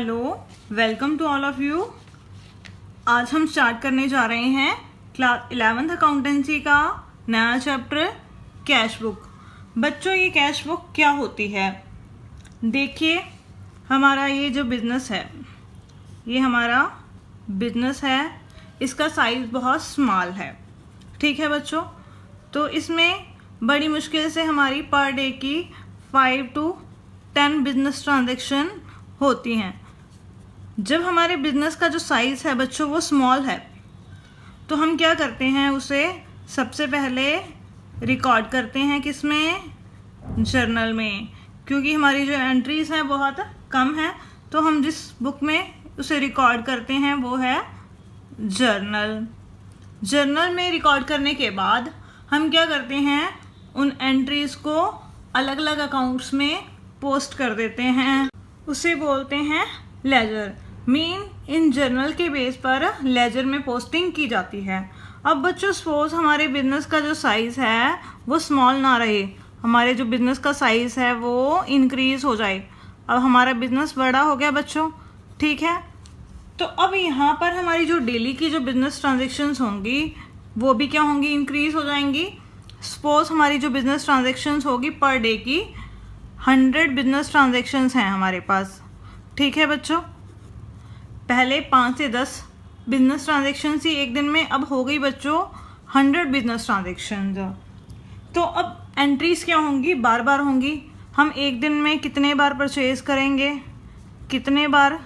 Hello, welcome to all of you. आज हम start करने जा रहे हैं क्लास 11th अकाउंटेंसी का नया चैप्टर कैश बुक। बच्चों, ये कैश बुक क्या होती है? देखिए, हमारा ये जो बिज़नेस है, ये हमारा बिज़नेस है। इसका साइज़ बहुत स्मॉल है, ठीक है बच्चों। तो इसमें बड़ी मुश्किल से हमारी पर डे की 5 to 10 बिजनेस ट्रांजैक्शन होती हैं। जब हमारे बिजनेस का जो साइज़ है बच्चों वो स्मॉल है, तो हम क्या करते हैं, उसे सबसे पहले रिकॉर्ड करते हैं किसमें? जर्नल में। क्योंकि हमारी जो एंट्रीज हैं बहुत कम है, तो हम जिस बुक में उसे रिकॉर्ड करते हैं वो है जर्नल। जर्नल में रिकॉर्ड करने के बाद हम क्या करते हैं, उन एंट्रीज को अलग अलग अकाउंट्स में पोस्ट कर देते हैं। उसे बोलते हैं लेजर। इन जर्नल के बेस पर लेजर में पोस्टिंग की जाती है। अब बच्चों, सपोज हमारे बिजनेस का जो साइज़ है वो स्मॉल ना रहे, हमारे जो बिजनेस का साइज़ है वो इंक्रीज़ हो जाए। अब हमारा बिजनेस बड़ा हो गया बच्चों, ठीक है। तो अब यहाँ पर हमारी जो डेली की जो बिजनेस ट्रांजेक्शन्स होंगी वो भी क्या होंगी? इंक्रीज़ हो जाएंगी। सपोज हमारी जो बिजनेस ट्रांजेक्शन्स होगी पर डे की 100 बिजनेस ट्रांजेक्शन्स हैं हमारे पास, ठीक है बच्चों। पहले 5 से 10 बिजनेस ट्रांजेक्शन्स ही एक दिन में, अब हो गई बच्चों 100 बिजनेस ट्रांजेक्शन्स। तो अब एंट्रीज क्या होंगी? बार बार होंगी। हम एक दिन में कितने बार परचेज करेंगे, कितने बार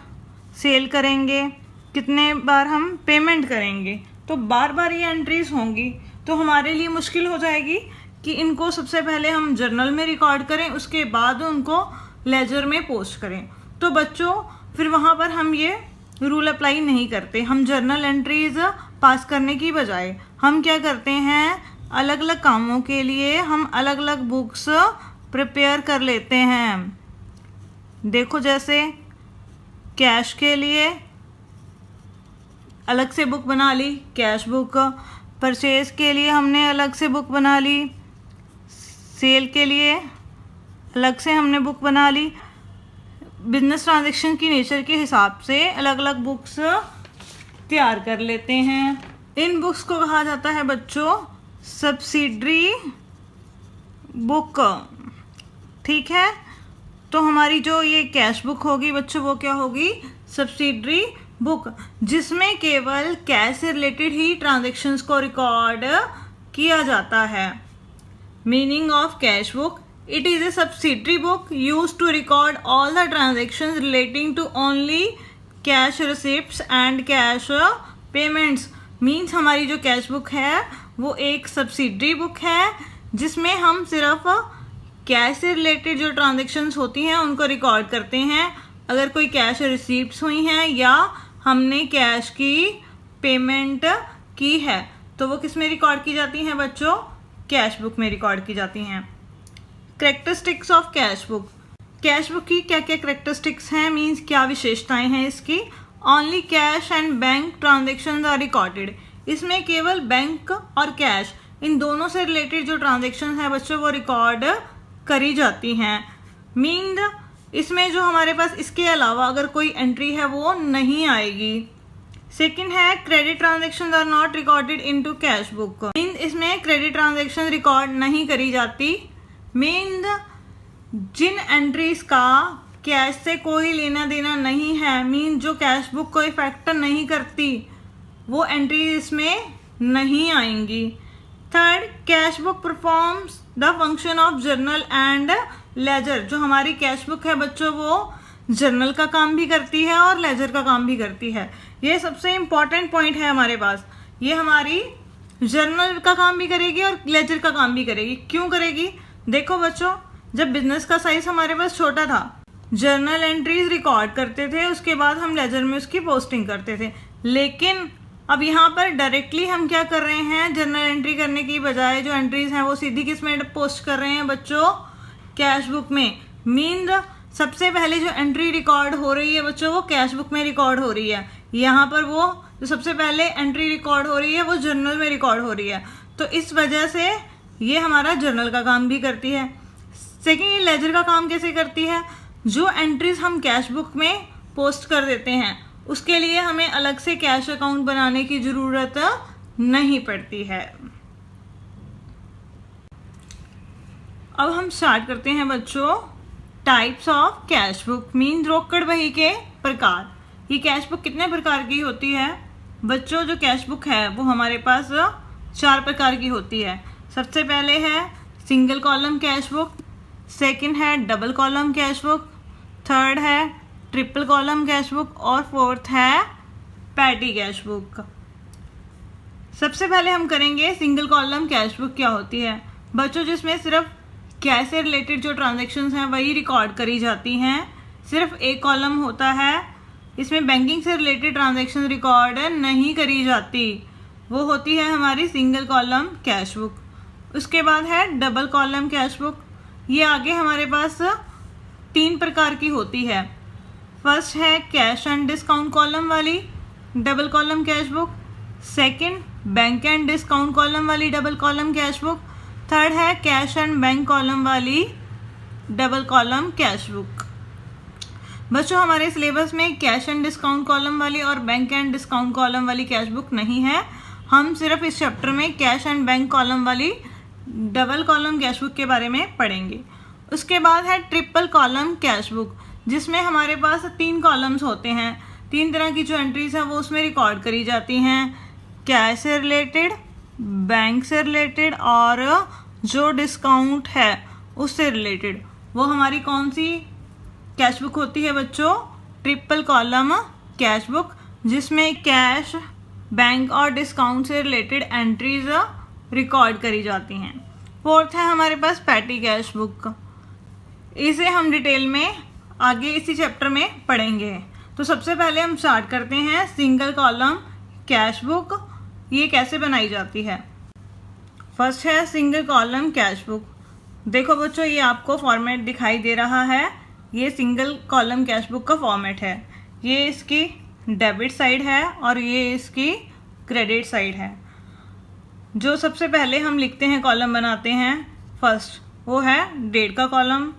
सेल करेंगे, कितने बार हम पेमेंट करेंगे, तो बार बार ये एंट्रीज होंगी। तो हमारे लिए मुश्किल हो जाएगी कि इनको सबसे पहले हम जर्नल में रिकॉर्ड करें, उसके बाद उनको लेजर में पोस्ट करें। तो बच्चों, फिर वहाँ पर हम ये रूल अप्लाई नहीं करते। हम जर्नल एंट्रीज पास करने की बजाय हम क्या करते हैं, अलग अलग कामों के लिए हम अलग अलग बुक्स प्रिपेयर कर लेते हैं। देखो, जैसे कैश के लिए अलग से बुक बना ली, कैश बुक। परचेज के लिए हमने अलग से बुक बना ली, सेल के लिए अलग से हमने बुक बना ली। बिजनेस ट्रांजैक्शन की नेचर के हिसाब से अलग अलग बुक्स तैयार कर लेते हैं। इन बुक्स को कहा जाता है बच्चों सब्सिडरी बुक, ठीक है। तो हमारी जो ये कैश बुक होगी बच्चों वो क्या होगी? सब्सिडरी बुक, जिसमें केवल कैश से रिलेटेड ही ट्रांजैक्शंस को रिकॉर्ड किया जाता है। Meaning of cash book: it is a subsidiary book used to record all the transactions relating to only cash receipts and cash payments। Means हमारी जो कैश बुक है वो एक सब्सिडरी बुक है जिसमें हम सिर्फ कैश से रिलेटेड जो ट्रांजेक्शन्स होती हैं उनको रिकॉर्ड करते हैं। अगर कोई कैश रिसीप्ट्स हुई हैं या हमने कैश की पेमेंट की है तो वो किस में रिकॉर्ड की जाती हैं बच्चों? कैश बुक में रिकॉर्ड की जाती हैं। Characteristics of cash book: cash book की क्या क्या कैरेक्टरिस्टिक्स हैं, मीन्स क्या विशेषताएं हैं इसकी? Only cash and bank transactions are recorded. इसमें केवल बैंक और कैश, इन दोनों से रिलेटेड जो ट्रांजेक्शन्स हैं बच्चों वो रिकॉर्ड करी जाती हैं। मीन इसमें जो हमारे पास इसके अलावा अगर कोई एंट्री है वो नहीं आएगी। सेकंड है credit transactions are not recorded into cash book. Mean इसमें क्रेडिट ट्रांजेक्शन रिकॉर्ड नहीं करी जाती। मीन जिन एंट्रीज का कैश से कोई लेना देना नहीं है, मीन जो कैश बुक को इफेक्ट नहीं करती, वो एंट्री इसमें नहीं आएंगी। Third, cash book performs the function of journal and ledger. जो हमारी कैश बुक है बच्चों वो जर्नल का काम भी करती है और लेजर का काम भी करती है। ये सबसे इम्पॉर्टेंट पॉइंट है हमारे पास। ये हमारी जर्नल का काम भी करेगी और लेजर का काम भी करेगी। क्यों करेगी? देखो बच्चों, जब बिजनेस का साइज हमारे पास छोटा था, जर्नल एंट्रीज रिकॉर्ड करते थे, उसके बाद हम लेजर में उसकी पोस्टिंग करते थे। लेकिन अब यहाँ पर डायरेक्टली हम क्या कर रहे हैं, जर्नल एंट्री करने की बजाय जो एंट्रीज हैं वो सीधी किस में पोस्ट कर रहे हैं बच्चों? कैश बुक में। मीन सबसे पहले जो एंट्री रिकॉर्ड हो रही है बच्चों वो कैश बुक में रिकॉर्ड हो रही है। यहाँ पर वो जो सबसे पहले एंट्री रिकॉर्ड हो रही है वो जर्नल में रिकॉर्ड हो रही है। तो इस वजह से ये हमारा जर्नल का काम भी करती है। सेकेंड, लेजर का काम कैसे करती है? जो एंट्रीज हम कैश बुक में पोस्ट कर देते हैं। उसके लिए हमें अलग से कैश अकाउंट बनाने की ज़रूरत नहीं पड़ती है। अब हम स्टार्ट करते हैं बच्चों types of cash book, mean रोकड़ बही के प्रकार। ये कैश बुक कितने प्रकार की होती है बच्चों? जो कैश बुक है वो हमारे पास 4 प्रकार की होती है। सबसे पहले है single column cash book, second है double column cash book, third है ट्रिपल कॉलम कैश बुक और फोर्थ है पैटी कैश बुक। सबसे पहले हम करेंगे सिंगल कॉलम कैश बुक क्या होती है बच्चों, जिसमें सिर्फ कैश से रिलेटेड जो ट्रांजैक्शंस हैं वही रिकॉर्ड करी जाती हैं। सिर्फ एक कॉलम होता है, इसमें बैंकिंग से रिलेटेड ट्रांजैक्शन रिकॉर्ड नहीं करी जाती, वो होती है हमारी सिंगल कॉलम कैश बुक। उसके बाद है डबल कॉलम कैश बुक। ये आगे हमारे पास 3 प्रकार की होती है। फर्स्ट है कैश एंड डिस्काउंट कॉलम वाली double column cash book, second bank and discount column वाली double column cash book, third है कैश एंड बैंक कॉलम वाली डबल कॉलम कैश बुक। बच्चों हमारे सिलेबस में कैश एंड डिस्काउंट कॉलम वाली और bank and discount column वाली cash book नहीं है। हम सिर्फ इस चैप्टर में कैश एंड बैंक कॉलम वाली डबल कॉलम कैश बुक के बारे में पढ़ेंगे। उसके बाद है ट्रिपल कॉलम कैश बुक, जिसमें हमारे पास 3 कॉलम्स होते हैं। 3 तरह की जो एंट्रीज हैं वो उसमें रिकॉर्ड करी जाती हैं, कैश से रिलेटेड, बैंक से रिलेटेड और जो डिस्काउंट है उससे रिलेटेड। वो हमारी कौन सी कैश बुक होती है बच्चों? ट्रिपल कॉलम कैश बुक, जिसमें कैश, बैंक और डिस्काउंट से रिलेटेड एंट्रीज रिकॉर्ड करी जाती हैं। फोर्थ है हमारे पास पैटी कैश बुक, इसे हम डिटेल में आगे इसी चैप्टर में पढ़ेंगे। तो सबसे पहले हम स्टार्ट करते हैं सिंगल कॉलम कैश बुक, ये कैसे बनाई जाती है। फर्स्ट है सिंगल कॉलम कैश बुक। देखो बच्चों ये आपको फॉर्मेट दिखाई दे रहा है, ये सिंगल कॉलम कैश बुक का फॉर्मेट है। ये इसकी डेबिट साइड है और ये इसकी क्रेडिट साइड है। जो सबसे पहले हम लिखते हैं कॉलम बनाते हैं फर्स्ट, वो है डेट का कॉलम,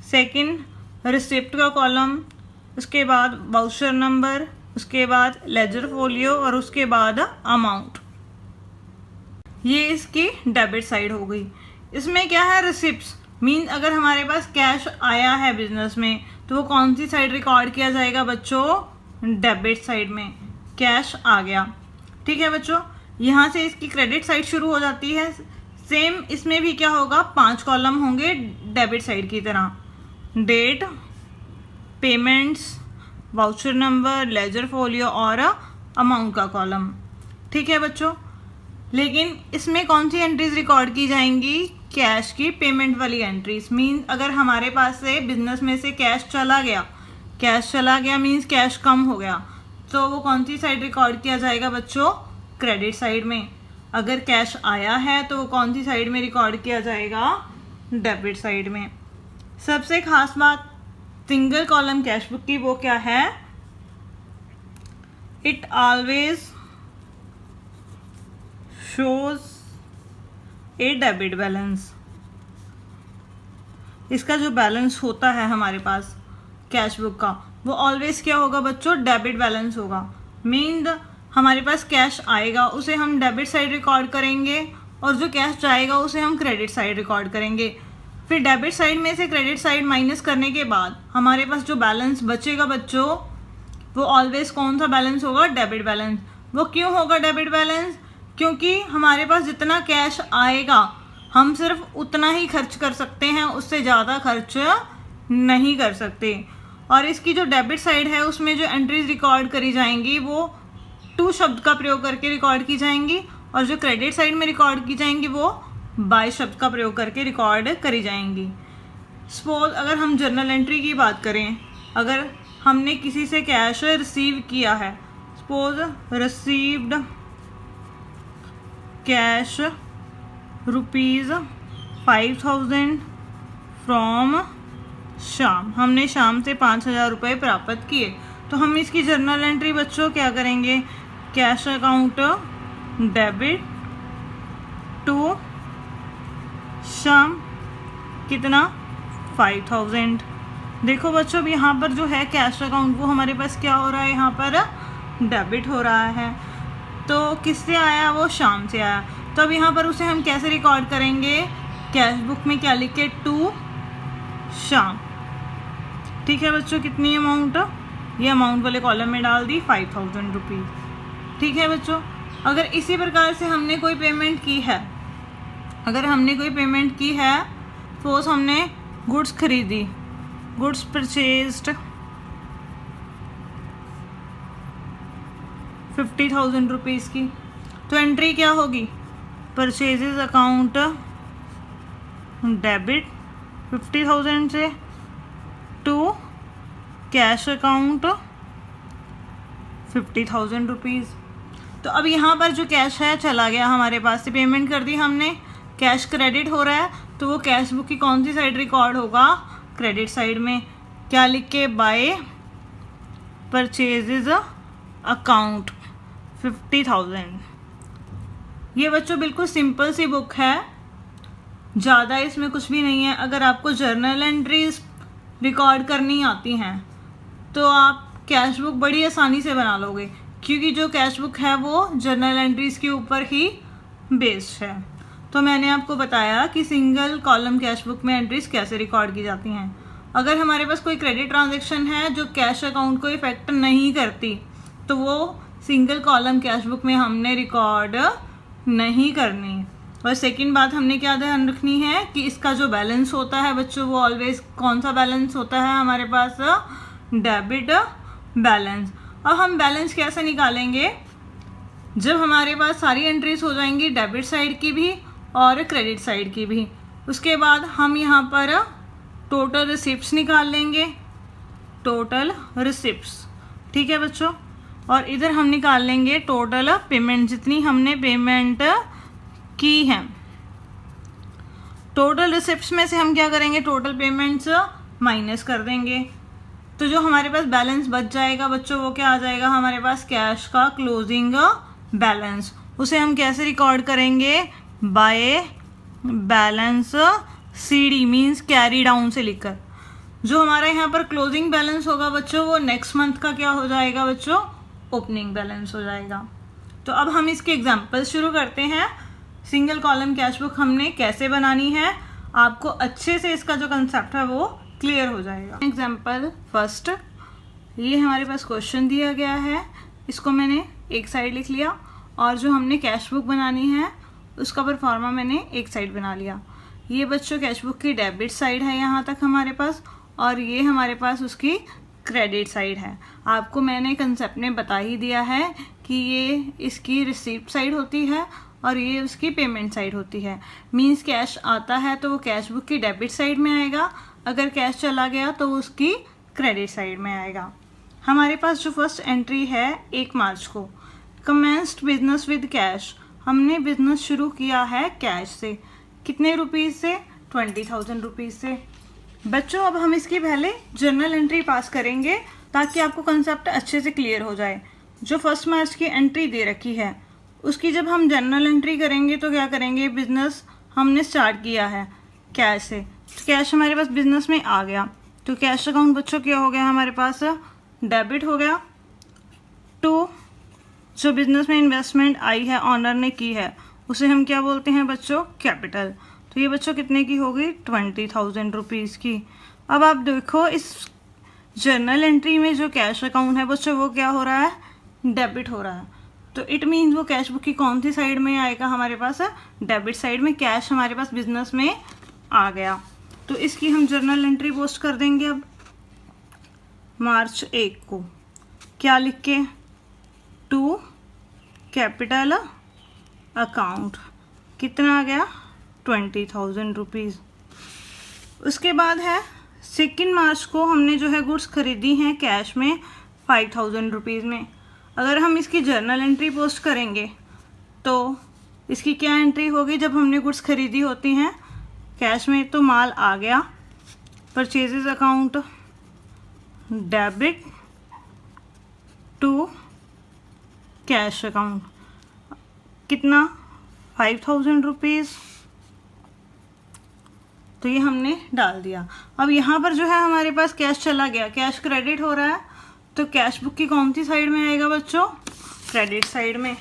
सेकंड रिसिप्ट का कॉलम, उसके बाद वाउचर नंबर, उसके बाद लेजर फोलियो और उसके बाद अमाउंट। ये इसकी डेबिट साइड हो गई। इसमें क्या है रिसिप्ट्स, मीन अगर हमारे पास कैश आया है बिजनेस में तो वो कौन सी साइड रिकॉर्ड किया जाएगा बच्चों? डेबिट साइड में कैश आ गया। ठीक है बच्चों, यहाँ से इसकी क्रेडिट साइड शुरू हो जाती है। सेम इसमें भी क्या होगा, 5 कॉलम होंगे डेबिट साइड की तरह, date, payments, voucher number, ledger folio और अमाउंट का कॉलम। ठीक है बच्चों, लेकिन इसमें कौन सी एंट्रीज रिकॉर्ड की जाएंगी? कैश की पेमेंट वाली एंट्रीज। मीन अगर हमारे पास से बिजनेस में से कैश चला गया मीन्स कैश कम हो गया, तो वो कौन सी साइड रिकॉर्ड किया जाएगा बच्चों? क्रेडिट साइड में। अगर कैश आया है तो वो कौन सी साइड में रिकॉर्ड किया जाएगा? डेबिट साइड में। सबसे खास बात सिंगल कॉलम कैश बुक की वो क्या है? It always shows A debit balance. इसका जो बैलेंस होता है हमारे पास कैश बुक का, वो ऑलवेज क्या होगा बच्चों? डेबिट बैलेंस होगा। मीन हमारे पास कैश आएगा उसे हम डेबिट साइड रिकॉर्ड करेंगे और जो कैश जाएगा उसे हम क्रेडिट साइड रिकॉर्ड करेंगे। फिर डेबिट साइड में से क्रेडिट साइड माइनस करने के बाद हमारे पास जो बैलेंस बचेगा बच्चों, वो ऑलवेज कौन सा बैलेंस होगा? Debit balance. वो क्यों होगा डेबिट बैलेंस? क्योंकि हमारे पास जितना कैश आएगा हम सिर्फ उतना ही खर्च कर सकते हैं, उससे ज़्यादा खर्च नहीं कर सकते। और इसकी जो डेबिट साइड है उसमें जो एंट्रीज रिकॉर्ड करी जाएंगी वो टू शब्द का प्रयोग करके रिकॉर्ड की जाएंगी, और जो क्रेडिट साइड में रिकॉर्ड की जाएंगी वो बाय शब्द का प्रयोग करके रिकॉर्ड करी जाएंगी। सपोज अगर हम जर्नल एंट्री की बात करें, अगर हमने किसी से कैश रिसीव किया है, सपोज रिसीव्ड कैश ₹5000 फ्रॉम शाम, हमने शाम से 5000 रुपये प्राप्त किए, तो हम इसकी जर्नल एंट्री बच्चों क्या करेंगे? कैश अकाउंट डेबिट टू शाम, कितना? 5000। देखो बच्चों, अब यहाँ पर जो है कैश अकाउंट वो हमारे पास क्या हो रहा है, यहाँ पर डेबिट हो रहा है। तो किससे आया, वो शाम से आया। तो अब यहाँ पर उसे हम कैसे रिकॉर्ड करेंगे, कैश बुक में क्या लिख के, टू शाम। ठीक है बच्चों, कितनी अमाउंट, ये अमाउंट वाले कॉलम में डाल दी 5000 रुपीज़। ठीक है बच्चों, अगर इसी प्रकार से हमने कोई पेमेंट की है, अगर हमने कोई पेमेंट की है, सपोज हमने गुड्स खरीदी, गुड्स परचेज्ड 50,000 रुपीज़ की, तो एंट्री क्या होगी, परचेजेज अकाउंट डेबिट 50,000 से टू कैश अकाउंट 50,000 रुपीज़। तो अब यहाँ पर जो कैश है चला गया हमारे पास से, पेमेंट कर दी हमने, कैश क्रेडिट हो रहा है, तो वो कैश बुक की कौन सी साइड रिकॉर्ड होगा, क्रेडिट साइड में। क्या लिख के, बाय परचेजेज अकाउंट 50,000। ये बच्चों बिल्कुल सिंपल सी बुक है, ज़्यादा इसमें कुछ भी नहीं है। अगर आपको जर्नल एंट्रीज रिकॉर्ड करनी आती हैं तो आप कैश बुक बड़ी आसानी से बना लोगे, क्योंकि जो कैश बुक है वो जर्नल एंट्रीज के ऊपर ही बेस्ड है। तो मैंने आपको बताया कि सिंगल कॉलम कैश बुक में एंट्रीज कैसे रिकॉर्ड की जाती हैं। अगर हमारे पास कोई क्रेडिट ट्रांजैक्शन है जो कैश अकाउंट को इफेक्ट नहीं करती, तो वो सिंगल कॉलम कैश बुक में हमने रिकॉर्ड नहीं करनी। और सेकंड बात हमने क्या ध्यान रखनी है कि इसका जो बैलेंस होता है बच्चों, वो ऑलवेज कौन सा बैलेंस होता है हमारे पास, डेबिट बैलेंस। अब हम बैलेंस कैसे निकालेंगे, जब हमारे पास सारी एंट्रीज हो जाएंगी डेबिट साइड की भी और क्रेडिट साइड की भी, उसके बाद हम यहाँ पर टोटल रिसिप्ट्स निकाल लेंगे, टोटल रिसिप्ट्स। ठीक है बच्चों, और इधर हम निकाल लेंगे टोटल पेमेंट, जितनी हमने पेमेंट की है। टोटल रिसिप्ट्स में से हम क्या करेंगे, टोटल पेमेंट्स माइनस कर देंगे। तो जो हमारे पास बैलेंस बच जाएगा बच्चों, वो क्या आ जाएगा हमारे पास, कैश का क्लोजिंग बैलेंस। उसे हम कैसे रिकॉर्ड करेंगे, by balance CD means carry down से लिखकर। जो हमारा यहाँ पर क्लोजिंग बैलेंस होगा बच्चों, वो नेक्स्ट मंथ का क्या हो जाएगा बच्चों, ओपनिंग बैलेंस हो जाएगा। तो अब हम इसके एग्जाम्पल शुरू करते हैं। सिंगल कॉलम कैश बुक हमने कैसे बनानी है, आपको अच्छे से इसका जो कंसेप्ट है वो क्लियर हो जाएगा। एग्जाम्पल फर्स्ट, ये हमारे पास क्वेश्चन दिया गया है, इसको मैंने एक साइड लिख लिया, और जो हमने कैश बुक बनानी है उसका परफॉर्मा मैंने एक साइड बना लिया। ये बच्चों कैश बुक की डेबिट साइड है यहाँ तक हमारे पास, और ये हमारे पास उसकी क्रेडिट साइड है। आपको मैंने कंसेप्ट में बता ही दिया है कि ये इसकी रिसीप्ट साइड होती है और ये उसकी पेमेंट साइड होती है। मींस कैश आता है तो वो कैश बुक की डेबिट साइड में आएगा, अगर कैश चला गया तो वो उसकी क्रेडिट साइड में आएगा। हमारे पास जो फर्स्ट एंट्री है 1 मार्च को, कमेंस्ड बिजनेस विद कैश, हमने बिजनेस शुरू किया है कैश से। कितने रुपीज़ से, 20,000 रुपीज़ से। बच्चों अब हम इसकी पहले जर्नल एंट्री पास करेंगे ताकि आपको कंसेप्ट अच्छे से क्लियर हो जाए। जो 1 मार्च की एंट्री दे रखी है उसकी जब हम जर्नल एंट्री करेंगे तो क्या करेंगे, बिजनेस हमने स्टार्ट किया है कैश से, तो कैश हमारे पास बिजनेस में आ गया, तो कैश अकाउंट बच्चों क्या हो गया हमारे पास, डेबिट हो गया। टू जो बिजनेस में इन्वेस्टमेंट आई है, ऑनर ने की है, उसे हम क्या बोलते हैं बच्चों, कैपिटल। तो ये बच्चों कितने की होगी, 20,000 रुपीज़ की। अब आप देखो इस जर्नल एंट्री में जो कैश अकाउंट है बच्चों वो क्या हो रहा है, डेबिट हो रहा है। तो इट मीन्स वो कैश बुक की कौन सी साइड में आएगा हमारे पास, डेबिट साइड में। कैश हमारे पास बिजनेस में आ गया, तो इसकी हम जर्नल एंट्री पोस्ट कर देंगे। अब मार्च 1 को क्या लिख के, टू कैपिटल अकाउंट, कितना आ गया, 20,000 रुपीज़। उसके बाद है 2 मार्च को हमने जो है गुड्स खरीदी हैं कैश में 5,000 रुपीज़ में। अगर हम इसकी जर्नल एंट्री पोस्ट करेंगे तो इसकी क्या एंट्री होगी, जब हमने गुड्स खरीदी होती हैं कैश में तो माल आ गया, purchases account debit to cash account, कितना, 5,000 रुपीज़। तो ये हमने डाल दिया। अब यहाँ पर जो है हमारे पास कैश चला गया, कैश क्रेडिट हो रहा है, तो कैश बुक की कौन सी साइड में आएगा बच्चों? क्रेडिट साइड में।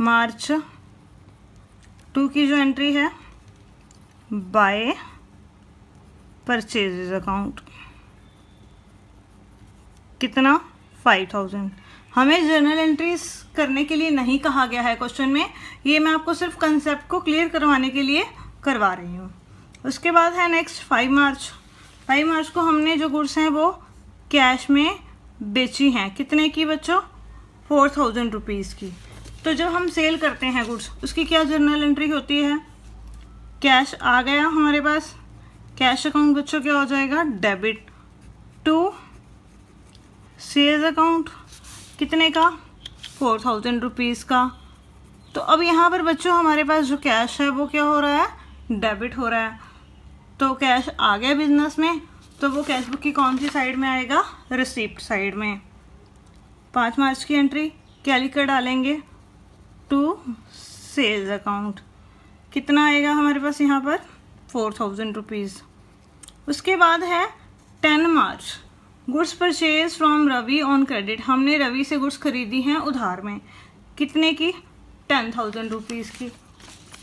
मार्च 2 की जो एंट्री है बाय परचेजेज अकाउंट, कितना? 5000। हमें जर्नल एंट्रीज करने के लिए नहीं कहा गया है क्वेश्चन में, ये मैं आपको सिर्फ कंसेप्ट को क्लियर करवाने के लिए करवा रही हूँ। उसके बाद है नेक्स्ट 5 मार्च। 5 मार्च को हमने जो गुड्स हैं वो कैश में बेची हैं, कितने की बच्चों? 4000 रुपीज़ की। तो जब हम सेल करते हैं गुड्स, उसकी क्या जर्नल एंट्री होती है? कैश आ गया हमारे पास, कैश अकाउंट बच्चों क्या हो जाएगा? डेबिट टू सेल्स अकाउंट, कितने का? 4000 रुपीज़ का। तो अब यहाँ पर बच्चों हमारे पास जो कैश है वो क्या हो रहा है? डेबिट हो रहा है। तो कैश आ गया बिजनेस में, तो वो कैश बुक की कौन सी साइड में आएगा? रिसीप्ट साइड में। 5 मार्च की एंट्री क्या लिख कर डालेंगे? टू सेल्स अकाउंट, कितना आएगा हमारे पास यहाँ पर? 4000 रुपीज़। उसके बाद है 10 March, goods purchase from Ravi on credit. हमने रवि से गुड्स खरीदी हैं उधार में, कितने की? 10,000 रुपीज़ की।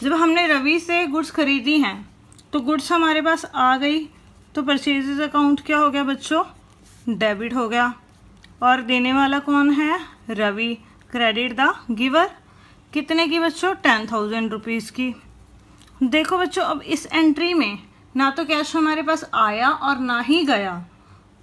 जब हमने रवि से गुड्स खरीदी हैं तो गुड्स हमारे पास आ गई, तो परचेजेज अकाउंट क्या हो गया बच्चों? डेबिट हो गया। और देने वाला कौन है? रवि। क्रेडिट द गिवर, कितने की बच्चों? 10,000 रुपीज़ की। देखो बच्चों, अब इस एंट्री में ना तो कैश हमारे पास आया और ना ही गया,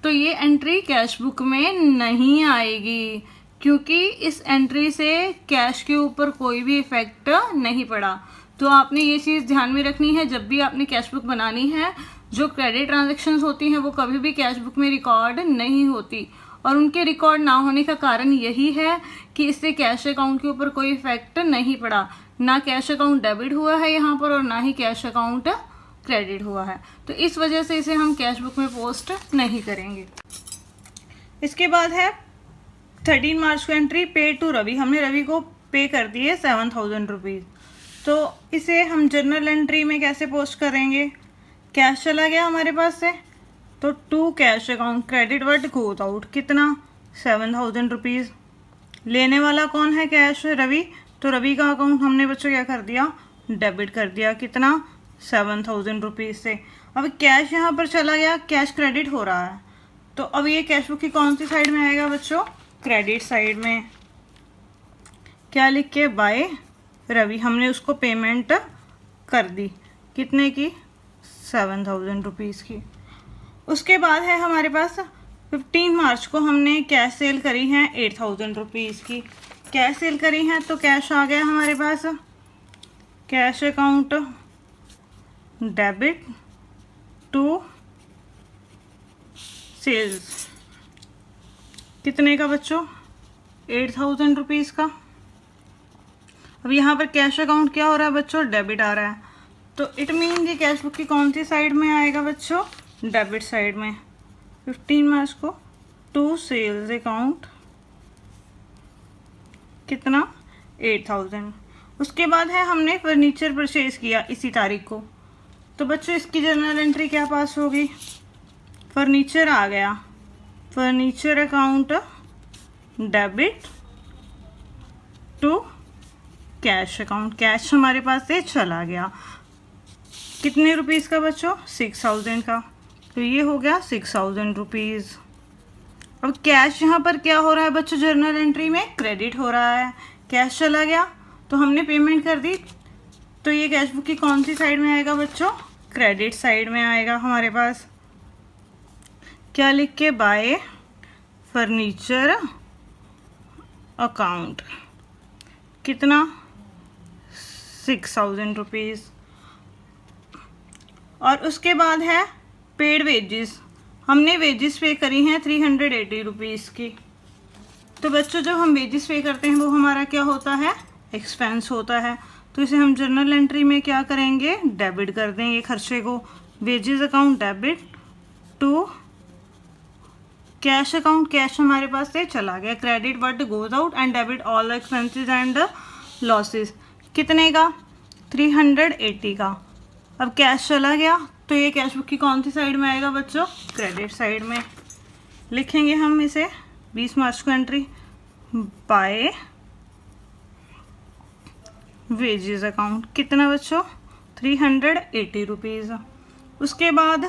तो ये एंट्री कैश बुक में नहीं आएगी, क्योंकि इस एंट्री से कैश के ऊपर कोई भी इफेक्ट नहीं पड़ा। तो आपने ये चीज़ ध्यान में रखनी है, जब भी आपने कैश बुक बनानी है, जो क्रेडिट ट्रांजैक्शंस होती हैं वो कभी भी कैश बुक में रिकॉर्ड नहीं होती, और उनके रिकॉर्ड ना होने का कारण यही है कि इससे कैश अकाउंट के ऊपर कोई इफेक्ट नहीं पड़ा। ना कैश अकाउंट डेबिट हुआ है यहाँ पर, और ना ही कैश अकाउंट क्रेडिट हुआ है, तो इस वजह से इसे हम कैश बुक में पोस्ट नहीं करेंगे। इसके बाद है 13 मार्च को एंट्री पे टू रवि। हमने रवि को पे कर दिए 7000 रुपीज़, तो इसे हम जर्नल एंट्री में कैसे पोस्ट करेंगे? कैश चला गया हमारे पास से, तो to cash account credit word goes out, कितना? 7000 रुपीज़। लेने वाला कौन है? कैश, रवि। तो रवि का अकाउंट हमने बच्चों क्या कर दिया? डेबिट कर दिया, कितना? 7000 रुपीज़ से। अब कैश यहाँ पर चला गया, कैश क्रेडिट हो रहा है, तो अब ये कैश बुक की कौन सी साइड में आएगा बच्चों? क्रेडिट साइड में। क्या लिख के? बाय रवि। हमने उसको पेमेंट कर दी, कितने की? 7000 रुपीज़ की। उसके बाद है हमारे पास 15 मार्च को हमने कैश सेल करी हैं 8000 रुपीज़ की। कैश सेल करी हैं तो कैश आ गया हमारे पास, cash account debit to sales, कितने का बच्चों? 8000 रुपीज़ का। अब यहाँ पर कैश अकाउंट क्या हो रहा है बच्चों? डेबिट आ रहा है, तो इट मीन ये कैश बुक की कौन सी साइड में आएगा बच्चों? डेबिट साइड में। 15 मार्च को टू सेल्स अकाउंट, कितना? 8000। उसके बाद है हमने फर्नीचर परचेज किया इसी तारीख को, तो बच्चों इसकी जर्नल एंट्री क्या पास होगी? फर्नीचर आ गया, furniture account debit to cash account, cash हमारे पास से चला गया, कितने रुपीज़ का बच्चों? 6000 का। तो ये हो गया 6000 रुपीज़। अब कैश यहाँ पर क्या हो रहा है बच्चों? जर्नल एंट्री में क्रेडिट हो रहा है, कैश चला गया तो हमने पेमेंट कर दी, तो ये कैश बुक की कौन सी साइड में आएगा बच्चों? क्रेडिट साइड में आएगा हमारे पास। क्या लिख के? बाय फर्नीचर अकाउंट, कितना? 6000 रुपीज़। और उसके बाद है पेड वेजेस। हमने वेजेस पे करी हैं 380 रुपीज़ की। तो बच्चों जब हम वेजेस पे करते हैं वो हमारा क्या होता है? एक्सपेंस होता है, तो इसे हम जर्नल एंट्री में क्या करेंगे? डेबिट कर देंगे खर्चे को। Wages account debit to cash account, cash हमारे पास से चला गया, credit word goes out and debit all expenses and losses, कितने का? 380 का। अब कैश चला गया तो ये कैश बुक की कौन सी साइड में आएगा बच्चों? क्रेडिट साइड में। लिखेंगे हम इसे 20 मार्च को एंट्री बाय वेजेस अकाउंट। कितना बच्चों? 380 रुपीज़। उसके बाद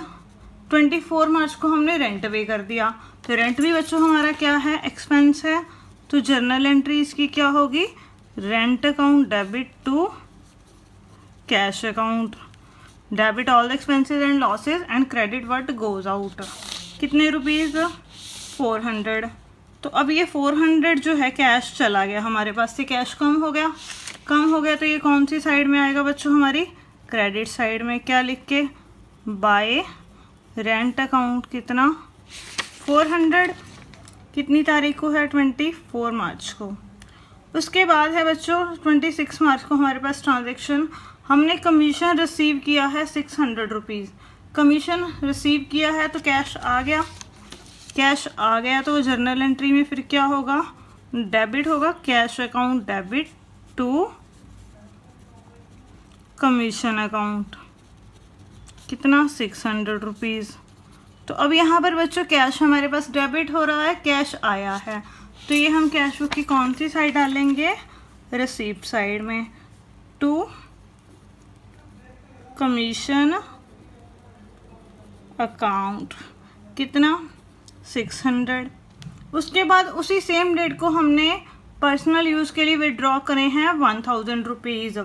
24 मार्च को हमने रेंट पे कर दिया, तो रेंट भी बच्चों हमारा क्या है? एक्सपेंस है। तो जर्नल एंट्री इसकी क्या होगी? Rent account debit to cash account, debit all the expenses and losses and credit what goes out. कितने रुपीज़? 400। तो अब ये 400 जो है कैश चला गया, हमारे पास से कैश कम हो गया। कम हो गया तो ये कौन सी साइड में आएगा बच्चों? हमारी क्रेडिट साइड में। क्या लिख के? Bye rent account. कितना? 400। कितनी तारीख को है? 24 मार्च को। उसके बाद है बच्चों 26 मार्च को हमारे पास ट्रांजैक्शन, हमने कमीशन रिसीव किया है 600 रुपीज़। कमीशन रिसीव किया है तो कैश आ गया। कैश आ गया तो जर्नल एंट्री में फिर क्या होगा? डेबिट होगा, cash account debit to commission account. कितना? 600 रुपीज़। तो अब यहाँ पर बच्चों कैश हमारे पास डेबिट हो रहा है, कैश आया है, तो ये हम कैश बुक की कौन सी साइड डालेंगे? रिसीप्ट साइड में। To commission account. कितना? 600। उसके बाद उसी सेम डेट को हमने पर्सनल यूज़ के लिए विड्रॉ करे हैं 1000 रुपीज़।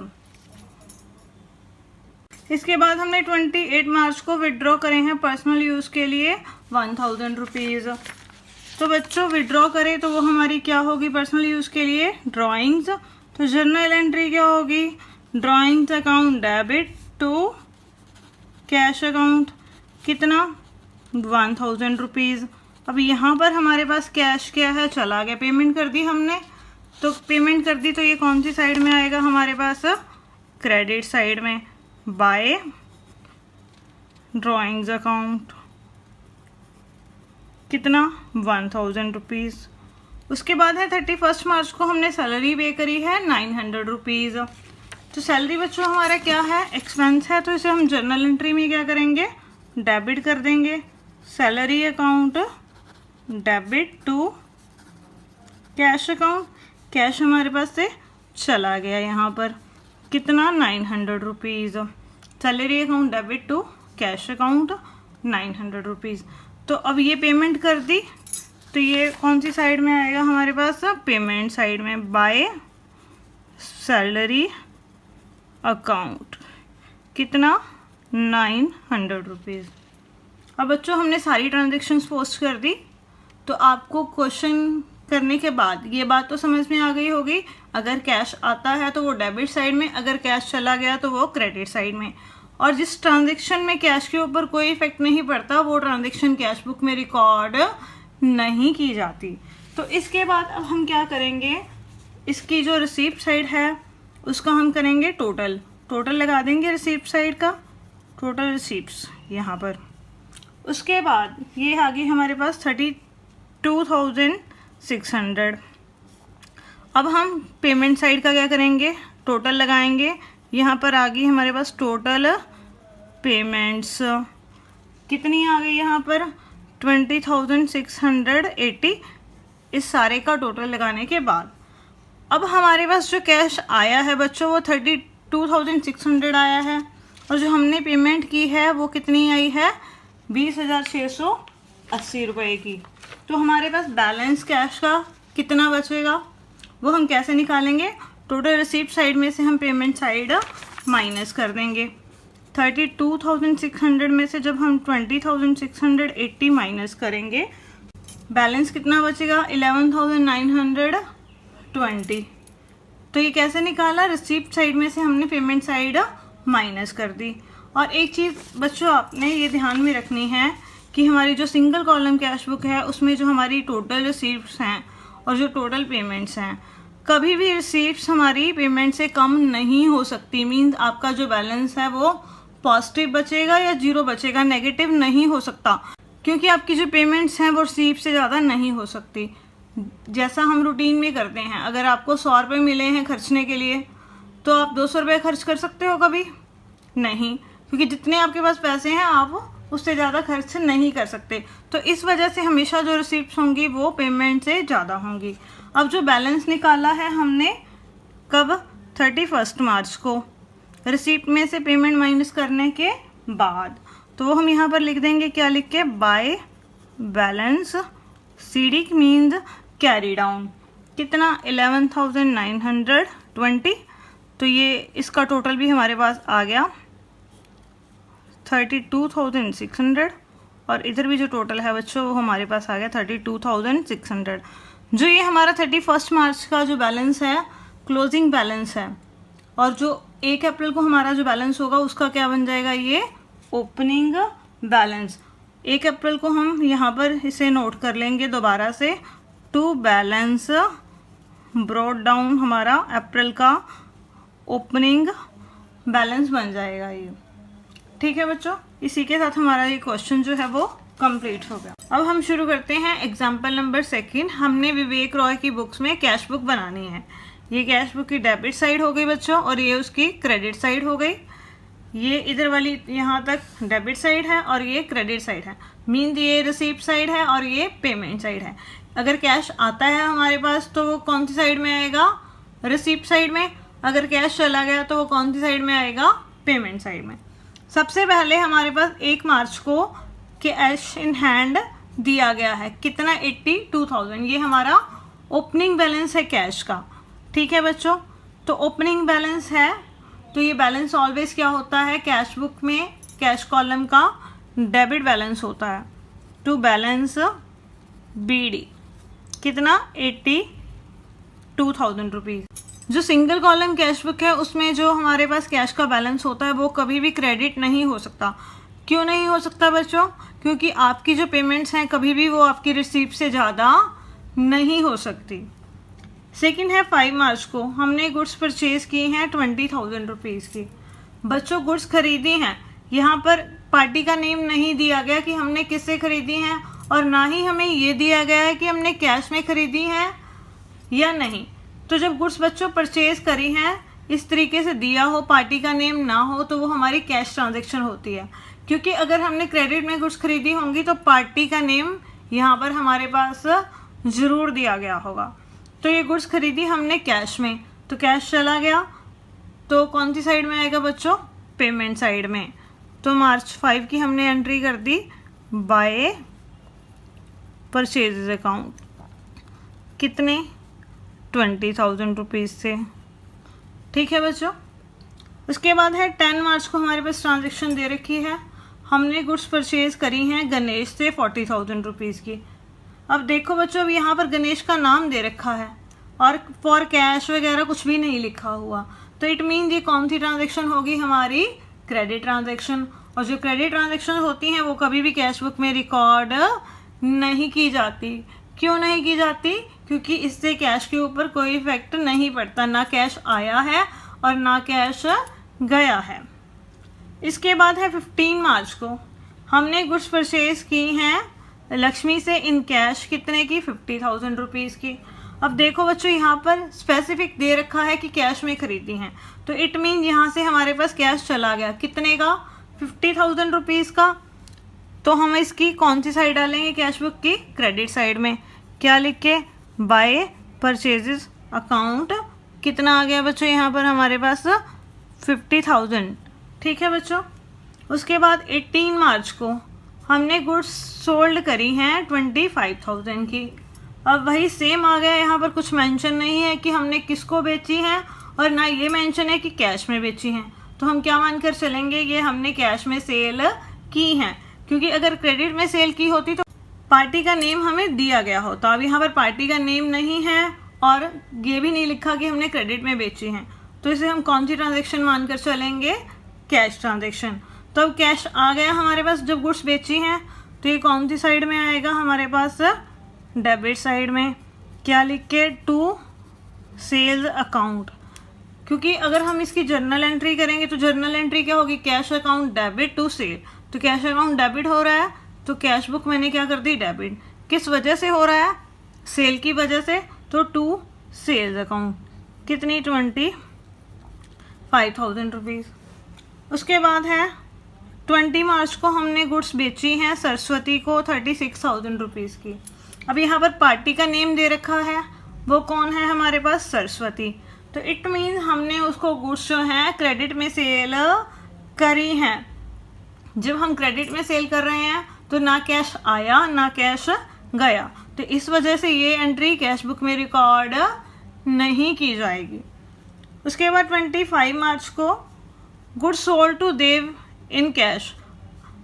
इसके बाद हमने 28 मार्च को विड्रॉ करे हैं पर्सनल यूज़ के लिए 1000 रुपीज़। तो बच्चों विड्रॉ करें तो वो हमारी क्या होगी पर्सनल यूज़ के लिए? ड्राइंग्स। तो जर्नल एंट्री क्या होगी? Drawings account debit to cash account. कितना? 1000 रुपीज़। अब यहाँ पर हमारे पास कैश क्या है? चला गया, पेमेंट कर दी हमने। तो पेमेंट कर दी तो ये कौन सी साइड में आएगा हमारे पास? क्रेडिट साइड में। By drawings account. कितना? 1000 रुपीज़। उसके बाद है 31 मार्च को हमने सैलरी पे करी है 900 रुपीज़। तो सैलरी बच्चों हमारा क्या है? एक्सपेंस है, तो इसे हम जर्नल एंट्री में क्या करेंगे? डेबिट कर देंगे। Salary account debit to cash account. Cash हमारे पास से चला गया यहाँ पर। कितना? 900 rupees. Salary account debit to cash account 900 rupees. तो अब ये पेमेंट कर दी तो ये कौन सी साइड में आएगा हमारे पास? पेमेंट साइड में। By salary account. कितना? 900 रुपीज़। अब बच्चों हमने सारी ट्रांजेक्शन्स पोस्ट कर दी, तो आपको क्वेश्चन करने के बाद ये बात तो समझ में आ गई होगी, अगर कैश आता है तो वो डेबिट साइड में, अगर कैश चला गया तो वो क्रेडिट साइड में। और जिस ट्रांजैक्शन में कैश के ऊपर कोई इफेक्ट नहीं पड़ता वो ट्रांजैक्शन कैश बुक में रिकॉर्ड नहीं की जाती। तो इसके बाद अब हम क्या करेंगे? इसकी जो रिसीप्ट साइड है उसका हम करेंगे टोटल। टोटल लगा देंगे रिसीप्ट साइड का, टोटल रिसीप्ट्स यहाँ पर। उसके बाद ये आ गई हमारे पास 32,600। अब हम पेमेंट साइड का क्या करेंगे? टोटल लगाएंगे। यहाँ पर आ गई हमारे पास टोटल पेमेंट्स। कितनी आ गई यहाँ पर? 20,680। इस सारे का टोटल लगाने के बाद अब हमारे पास जो कैश आया है बच्चों वो 32,600 आया है, और जो हमने पेमेंट की है वो कितनी आई है? 20,680 रुपये की। तो हमारे पास बैलेंस कैश का कितना बचेगा वो हम कैसे निकालेंगे? टोटल रिसीप्ट साइड में से हम पेमेंट साइड माइनस कर देंगे। 32,600 में से जब हम 20,680 माइनस करेंगे, बैलेंस कितना बचेगा? 11,920। तो ये कैसे निकाला? रिसीप्ट साइड में से हमने पेमेंट साइड माइनस कर दी। और एक चीज़ बच्चों आपने ये ध्यान में रखनी है कि हमारी जो सिंगल कॉलम कैश बुक है उसमें जो हमारी टोटल रिसीप्ट्स हैं और जो टोटल पेमेंट्स हैं, कभी भी रिसीप्ट्स हमारी पेमेंट से कम नहीं हो सकती। मीन्स आपका जो बैलेंस है वो पॉजिटिव बचेगा या जीरो बचेगा, नेगेटिव नहीं हो सकता, क्योंकि आपकी जो पेमेंट्स हैं वो रिसीप्ट से ज़्यादा नहीं हो सकती। जैसा हम रूटीन में करते हैं, अगर आपको 100 रुपये मिले हैं खर्चने के लिए तो आप 200 रुपये खर्च कर सकते हो? कभी नहीं। क्योंकि जितने आपके पास पैसे हैं आप उससे ज़्यादा खर्च नहीं कर सकते। तो इस वजह से हमेशा जो रिसीप्ट होंगी वो पेमेंट से ज़्यादा होंगी। अब जो बैलेंस निकाला है हमने कब, 31 मार्च को, रिसीप्ट में से पेमेंट माइनस करने के बाद, तो वो हम यहाँ पर लिख देंगे, क्या लिख के, by balance CD means carry down, कितना, 11,920। तो ये इसका टोटल भी हमारे पास आ गया 32,600, और इधर भी जो टोटल है बच्चों वो हमारे पास आ गया 32,600। जो ये हमारा 31 मार्च का जो बैलेंस है क्लोजिंग बैलेंस है, और जो 1 अप्रैल को हमारा जो बैलेंस होगा उसका क्या बन जाएगा, ये ओपनिंग बैलेंस। 1 अप्रैल को हम यहाँ पर इसे नोट कर लेंगे दोबारा से, टू बैलेंस ब्रॉट डाउन हमारा अप्रैल का ओपनिंग बैलेंस बन जाएगा ये। ठीक है बच्चों, इसी के साथ हमारा ये क्वेश्चन जो है वो कंप्लीट हो गया। अब हम शुरू करते हैं एग्जाम्पल नंबर 2। हमने विवेक रॉय की बुक्स में कैश बुक बनानी है। ये कैश बुक की डेबिट साइड हो गई बच्चों, और ये उसकी क्रेडिट साइड हो गई। ये इधर वाली यहाँ तक डेबिट साइड है और ये क्रेडिट साइड है, मीन ये रिसीप्ट साइड है और ये पेमेंट साइड है। अगर कैश आता है हमारे पास तो वो कौन सी साइड में आएगा, रिसीप्ट साइड में। अगर कैश चला गया तो वो कौन सी साइड में आएगा, पेमेंट साइड में। सबसे पहले हमारे पास 1 मार्च को कैश इन हैंड दिया गया है, कितना, 82,000। ये हमारा ओपनिंग बैलेंस है कैश का। ठीक है बच्चों, तो ओपनिंग बैलेंस है तो ये बैलेंस ऑलवेज क्या होता है, कैश बुक में कैश कॉलम का डेबिट बैलेंस होता है। टू बैलेंस BD कितना, 82,000 रुपीज़। जो सिंगल कॉलम कैश बुक है उसमें जो हमारे पास कैश का बैलेंस होता है वो कभी भी क्रेडिट नहीं हो सकता। क्यों नहीं हो सकता बच्चों, क्योंकि आपकी जो पेमेंट्स हैं कभी भी वो आपकी रिसीप्ट से ज़्यादा नहीं हो सकती। सेकंड है 5 मार्च को हमने गुड्स परचेज की हैं 20,000 रुपीज़ की। बच्चों गुड्स खरीदी हैं, यहाँ पर पार्टी का नेम नहीं दिया गया कि हमने किससे खरीदी हैं, और ना ही हमें ये दिया गया है कि हमने कैश में खरीदी हैं या नहीं। तो जब गुड्स बच्चों परचेज करी हैं इस तरीके से दिया हो, पार्टी का नेम ना हो, तो वो हमारी कैश ट्रांजैक्शन होती है। क्योंकि अगर हमने क्रेडिट में गुड्स खरीदी होंगी तो पार्टी का नेम यहाँ पर हमारे पास ज़रूर दिया गया होगा। तो ये गुड्स खरीदी हमने कैश में, तो कैश चला गया तो कौन सी साइड में आएगा बच्चों, पेमेंट साइड में। तो मार्च 5 की हमने एंट्री कर दी बाय परचेज अकाउंट, कितने, 20,000 रुपीज़ से। ठीक है बच्चों, उसके बाद है 10 मार्च को हमारे पास ट्रांजैक्शन दे रखी है, हमने गुड्स परचेज करी हैं गणेश से 40,000 रुपीज़ की। अब देखो बच्चों, अब यहाँ पर गणेश का नाम दे रखा है और फॉर कैश वगैरह कुछ भी नहीं लिखा हुआ, तो इट मीन ये कौन सी ट्रांजैक्शन होगी, हमारी क्रेडिट ट्रांजैक्शन। और जो क्रेडिट ट्रांजैक्शन होती हैं वो कभी भी कैश बुक में रिकॉर्ड नहीं की जाती। क्यों नहीं की जाती, क्योंकि इससे कैश के ऊपर कोई इफेक्ट नहीं पड़ता, ना कैश आया है और ना कैश गया है। इसके बाद है 15 मार्च को हमने गुड्स परचेज की हैं लक्ष्मी से इन कैश, कितने की, 50,000 रुपीज़ की। अब देखो बच्चों, यहाँ पर स्पेसिफिक दे रखा है कि कैश में खरीदी हैं, तो इट मीन यहाँ से हमारे पास कैश चला गया, कितने का, 50,000 रुपीज़ का। तो हम इसकी कौन सी साइड डालेंगे, कैश बुक की क्रेडिट साइड में। क्या लिख के, बाय परचेजेस अकाउंट, कितना आ गया बच्चों यहाँ पर हमारे पास, 50,000। ठीक है बच्चों, उसके बाद 18 मार्च को हमने गुड्स सोल्ड करी हैं 25,000 की। अब वही सेम आ गया, यहाँ पर कुछ मेंशन नहीं है कि हमने किसको बेची हैं और ना ये मेंशन है कि कैश में बेची हैं। तो हम क्या मानकर चलेंगे, ये हमने कैश में सेल की हैं, क्योंकि अगर क्रेडिट में सेल की होती तो पार्टी का नेम हमें दिया गया होता। अब यहाँ पर पार्टी का नेम नहीं है और ये भी नहीं लिखा कि हमने क्रेडिट में बेची हैं, तो इसे हम कौन सी ट्रांजेक्शन मानकर चलेंगे, कैश ट्रांजेक्शन। तो अब कैश आ गया हमारे पास, जब गुड्स बेची हैं तो ये कौन सी साइड में आएगा हमारे पास, डेबिट साइड में। क्या लिख के, टू सेल्स अकाउंट, क्योंकि अगर हम इसकी जर्नल एंट्री करेंगे तो जर्नल एंट्री क्या होगी, cash account debit to sale. तो कैश अकाउंट डेबिट हो रहा है तो कैश बुक मैंने क्या कर दी, डेबिट। किस वजह से हो रहा है, सेल की वजह से, तो टू सेल्स अकाउंट, कितनी, 25,000 रुपीज़। उसके बाद है 20 मार्च को हमने गुड्स बेची हैं सरस्वती को 36,000 रुपीज़ की। अब यहाँ पर पार्टी का नेम दे रखा है, वो कौन है हमारे पास, सरस्वती। तो इट मीन्स हमने उसको गुड्स जो हैं क्रेडिट में सेल करी हैं। जब हम क्रेडिट में सेल कर रहे हैं तो ना कैश आया ना कैश गया, तो इस वजह से ये एंट्री कैश बुक में रिकॉर्ड नहीं की जाएगी। उसके बाद 25 मार्च को goods sold to Dev in cash,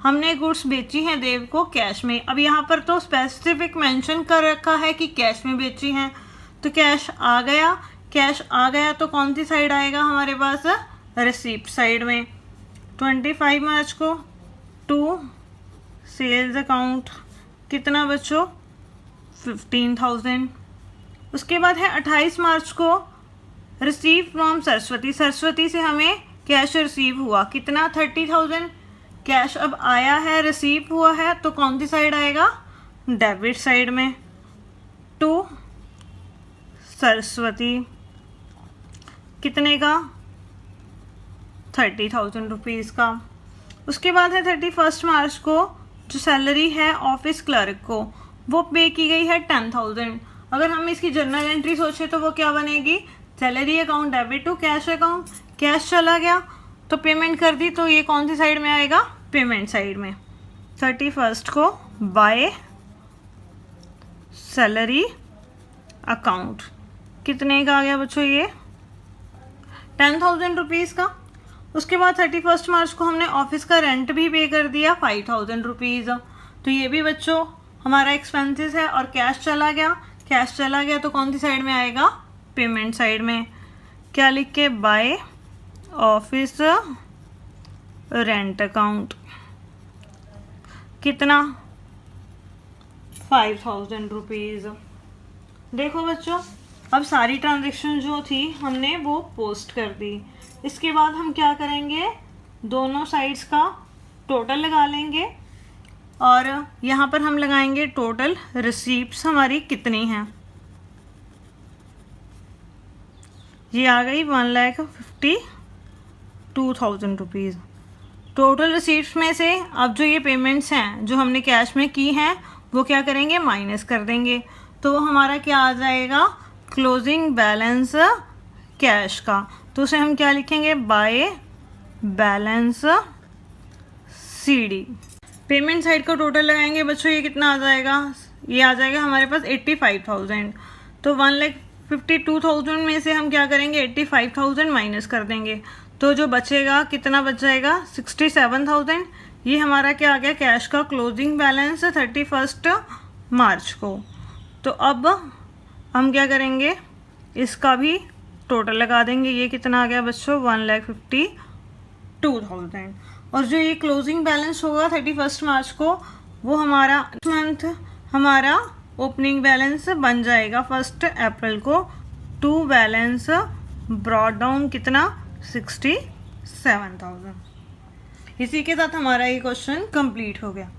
हमने गुड्स बेची हैं देव को कैश में। अब यहाँ पर तो स्पेसिफिक मेंशन कर रखा है कि कैश में बेची हैं, तो कैश आ गया। कैश आ गया तो कौन सी साइड आएगा हमारे पास, रिसीप्ट साइड में। 25 मार्च को टू सेल्स अकाउंट कितना बच्चों, 15,000। उसके बाद है 28 मार्च को रिसीव फ्रॉम सरस्वती, सरस्वती से हमें कैश रिसीव हुआ कितना, 30,000। कैश अब आया है, रिसीव हुआ है, तो कौन सी साइड आएगा, डेबिट साइड में। टू सरस्वती कितने का, 30,000 रुपीज़ का। उसके बाद है 31 मार्च को जो सैलरी है ऑफिस क्लर्क को वो पे की गई है 10,000। अगर हम इसकी जर्नल एंट्री सोचें तो वो क्या बनेगी, salary account debit to cash account. Cash चला गया तो पेमेंट कर दी, तो ये कौन सी साइड में आएगा, पेमेंट साइड में। 31 को बाय सैलरी अकाउंट कितने का आ गया बच्चों, ये 10,000 रुपीज़ का। उसके बाद 31 मार्च को हमने ऑफिस का रेंट भी पे कर दिया 5,000 रुपीज़, तो ये भी बच्चों हमारा एक्सपेंसेस है। और कैश चला गया, कैश चला गया तो कौन सी साइड में आएगा, पेमेंट साइड में। क्या लिख के, बाय ऑफिस रेंट अकाउंट कितना, 5,000 रुपीज़। देखो बच्चों अब सारी ट्रांजेक्शन जो थी हमने वो पोस्ट कर दी। इसके बाद हम क्या करेंगे, दोनों साइड्स का टोटल लगा लेंगे और यहाँ पर हम लगाएंगे टोटल रिसीप्ट्स हमारी कितनी हैं। ये आ गई 1,52,000 रुपीज़। टोटल रिसीप्ट्स में से अब जो ये पेमेंट्स हैं जो हमने कैश में की हैं वो क्या करेंगे, माइनस कर देंगे। तो वो हमारा क्या आ जाएगा, क्लोजिंग बैलेंस कैश का। तो उसे हम क्या लिखेंगे, by balance CD. Payment side का टोटल लगाएंगे बच्चों, ये कितना आ जाएगा, ये आ जाएगा हमारे पास 85,000। तो 1,52,000 में से हम क्या करेंगे, 85,000 माइनस कर देंगे, तो जो बचेगा कितना बच जाएगा, 67,000। ये हमारा क्या आ गया, कैश का क्लोजिंग बैलेंस 31 मार्च को। तो अब हम क्या करेंगे, इसका भी टोटल लगा देंगे। ये कितना आ गया बच्चों, 1,52,000। और जो ये क्लोजिंग बैलेंस होगा 31 मार्च को, वो हमारा मंथ हमारा ओपनिंग बैलेंस बन जाएगा 1 अप्रैल को। टू बैलेंस ब्रॉड डाउन कितना, 67,000। इसी के साथ हमारा ये क्वेश्चन कंप्लीट हो गया।